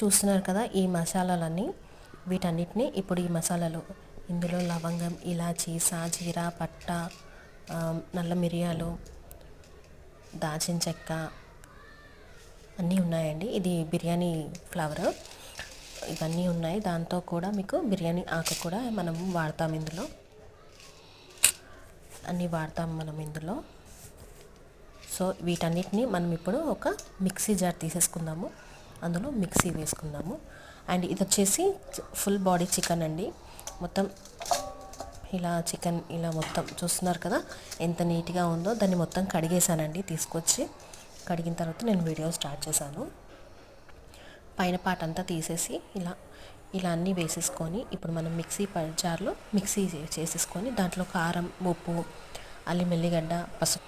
చూస్తున్నారు కదా ఈ మసాలాలన్నీ, వీటన్నిటిని ఇప్పుడు ఈ మసాలాలు ఇందులో లవంగం, ఇలాచీ, సాజీరా, పట్ట, నల్ల మిరియాలు, దాల్చిన చెక్క అన్నీ ఉన్నాయండి. ఇది బిర్యానీ ఫ్లేవర్, ఇవన్నీ ఉన్నాయి. దాంతో కూడా మీకు బిర్యానీ ఆకు కూడా మనం వాడతాం, ఇందులో అన్నీ వాడతాం మనం ఇందులో. సో వీటన్నిటిని మనం ఇప్పుడు ఒక మిక్సీ జార్ తీసేసుకుందాము, అందులో మిక్సీ వేసుకుందాము. అండ్ ఇది వచ్చేసి ఫుల్ బాడీ చికెన్ అండి. మొత్తం ఇలా చికెన్ ఇలా మొత్తం చూస్తున్నారు కదా ఎంత నీట్గా ఉందో. దాన్ని మొత్తం కడిగేసానండి, తీసుకొచ్చి కడిగిన తర్వాత నేను వీడియో స్టార్ట్ చేశాను. పైన పాట అంతా తీసేసి ఇలా అన్నీ వేసేసుకొని ఇప్పుడు మనం మిక్సీ జార్లో మిక్సీ చేసేసుకొని దాంట్లో కారం, ఉప్పు, అల్లం, ఎల్లిగడ్డ, పసుపు,